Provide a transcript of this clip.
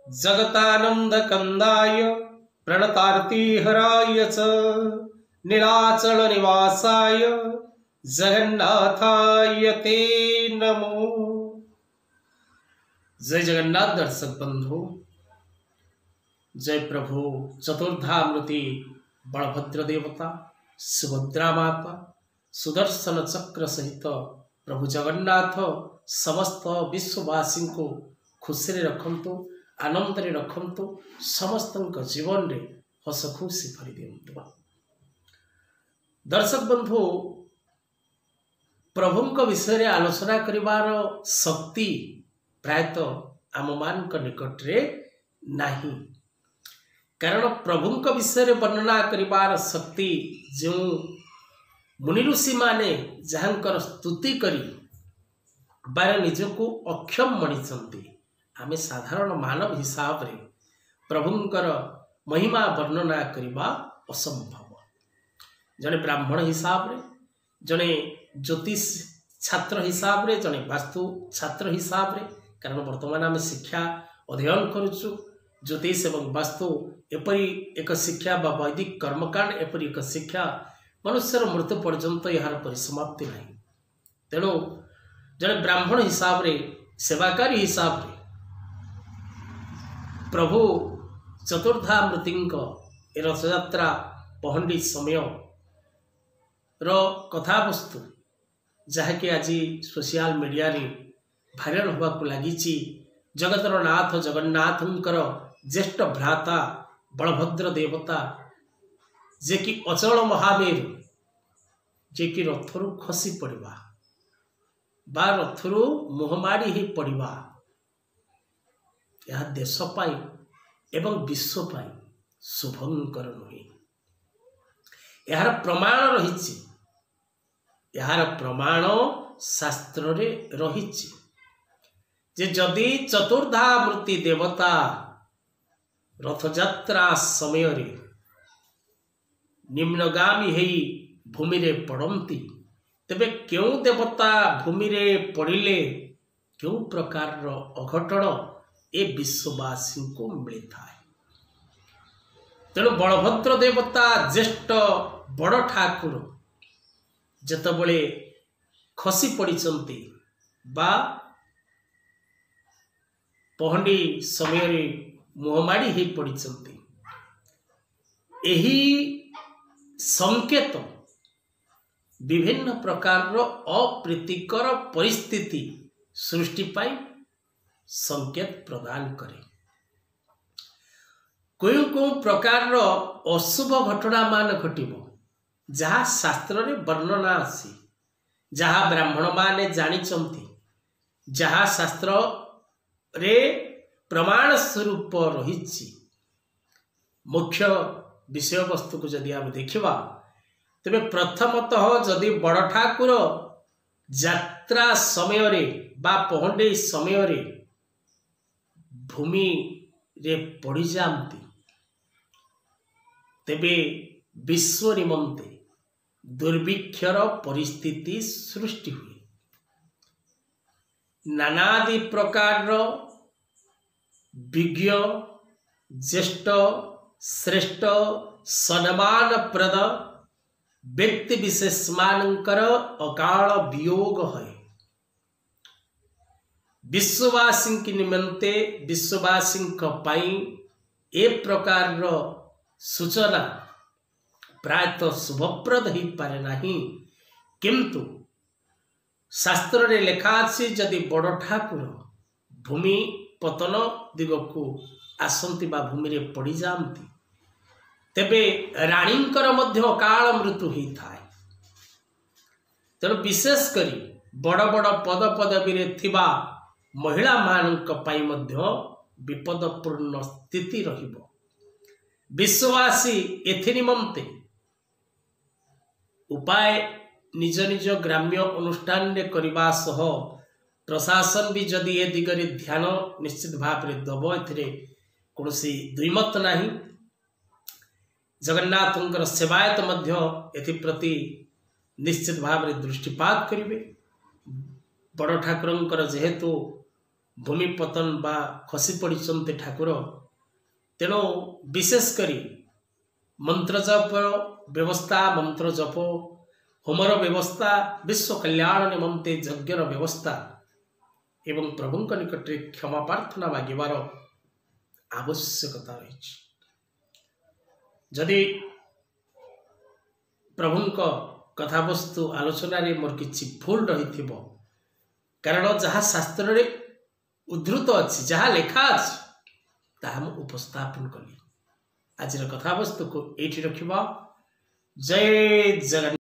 जगतानंद कंदाय प्रणतार्ति हराय च नीलाचल निवासाय जगन्नाथाय ते नमो। जय जगन्नाथ दर्शक बंधु, जय प्रभु चतुर्धामूर्ति बलभद्र देवता, सुभद्रा माता, सुदर्शन चक्र सहित प्रभु जगन्नाथ समस्त विश्ववासी को खुशी रखंतु, आनंद रखंतु, समस्त जीवन रे हस खुशी भरी दियंतु। दर्शक बंधु, प्रभुंक विषय रे आलोचना करिवार शक्ति प्रायतः आम मान निकट रे नाही, कारण प्रभुंक विषय रे वर्णना करिवार शक्ति जो मुनि ऋषि माने जहांकर स्तुति करी बार निजको अक्षम मणिचंती, आमे साधारण मानव हिसाब रे प्रभुंकर महिमा वर्णना करिबा असंभव। जने ब्राह्मण हिसाब रे, जने ज्योतिष छात्र हिसाब रे, जने वास्तु छात्र हिसाब रे, कारण वर्तमान आमे शिक्षा अध्ययन करुचु। ज्योतिष एवं वास्तु एपरी एक शिक्षा बा वैदिक कर्मकांड एपरी एक शिक्षा मनुष्यर मृत्यु पर्यंत यार परिसमाप्ति नहीं। तेणु जने ब्राह्मण हिसाब रे, सेवाकारी हिसाब रे प्रभु चतुर्धामूर्तिंक ए रथयात्रा पहंडी समय रो कथा वस्तु जहाँकि आज सोशल मीडिया रे भाइराल होगा लगी, जगतर नाथ जगन्नाथंकर ज्येष्ठ भ्राता बलभद्र देवता जे कि अचल महामेरु, जे कि रथरु खसी पड़वा बा रथरु मुहमाड़ी ही पड़वा, यह देश पाई एवं विश्व पाई शुभंकर नुहे। यार प्रमाण रही, यार प्रमाण शास्त्र रे रही जे जदि चतुर्धामूर्ति देवता रथयात्रा समय रे निम्नगामी हेई भूमि रे पड़ती, तेबे क्यों देवता भूमि रे पड़िले क्यों प्रकार अघटन ए विश्ववासी को मिलता है। तेणु बलभद्र देवता ज्येष्ठ बड़ ठाकुर जेतबळे खसी पड़िचंती बा पहंडी समय रे मुहमाड़ी ही पड़िचंती, एही संकेत विभिन्न प्रकार अप्रीतिकर परिस्थिति सृष्टि पाई संकेत प्रदान करे। कोई को प्रकार अशुभ घटना मान घटिबो जहाँ शास्त्र रे वर्णना आसी, जहाँ ब्राह्मण माने जानिचंती, जहाँ शास्त्र रे प्रमाण स्वरूप रही। मुख्य विषय वस्तु को जदि आप देखिबा तेबे प्रथमतः जदि बड़ ठाकुर यात्रा समय रे बा पहंडे समय रे भूमि रे पड़ी जाती, तेबे विश्व निमंते दुर्भिक्षर परिस्थिति सृष्टि हुए। नानादि प्रकार विज्ञ ज्येष्ठ श्रेष्ठ सम्मान प्रद व्यक्ति विशेष मानकर अकाल वियोग है। विश्ववासी की निमंते विश्ववासी पाई ए प्रकार सूचना प्रायतः शुभप्रद ही पारे नहीं, किंतु शास्त्र रे लेखा अछि जदि बड़ ठाकुर भूमि पतन दिगकू आसंती बा भूमि रे पड़ी जाती, तेबे राणींकर मध्य अकाल मृत्यु ही थाए। तेणु विशेष करी बड़ बड़ पद पदवी रे थिबा महिला मानक पाई मध्य विपदपूर्ण स्थिति रहिबो। विश्ववासी एथि निमंते उपाय निज निज ग्राम्य अनुष्ठान रे करबा सह प्रशासन भी जदि ए दिगरे ध्यान निश्चित भाव में दब, एथिरे कोनोसी द्विमत नहीं। जगन्नाथंकर सेवायत मध्य एथिप्रति निश्चित भाव में दृष्टिपात करिवे। बड़ ठाकुरंकर जेहेतु भूमि पतन बा खसी पड़ते ठाकुर तेणु विशेष करी मंत्र जप व्यवस्था मंत्र जप होमर व्यवस्था विश्व कल्याण निमंते यज्ञर व्यवस्था एवं प्रभु निकट में क्षमा प्रार्थना मागिबार आवश्यकता रही। जदि प्रभु कथावस्तु आलोचन मोर किसी भूल रही कारण जहाँ शास्त्र रे उद्धृत अच्छी जहाँ लेखा अच्छी ताहा मु उपस्थापन कली। आज कथावस्तु को एठी रखिबा। जय जगन्नाथ।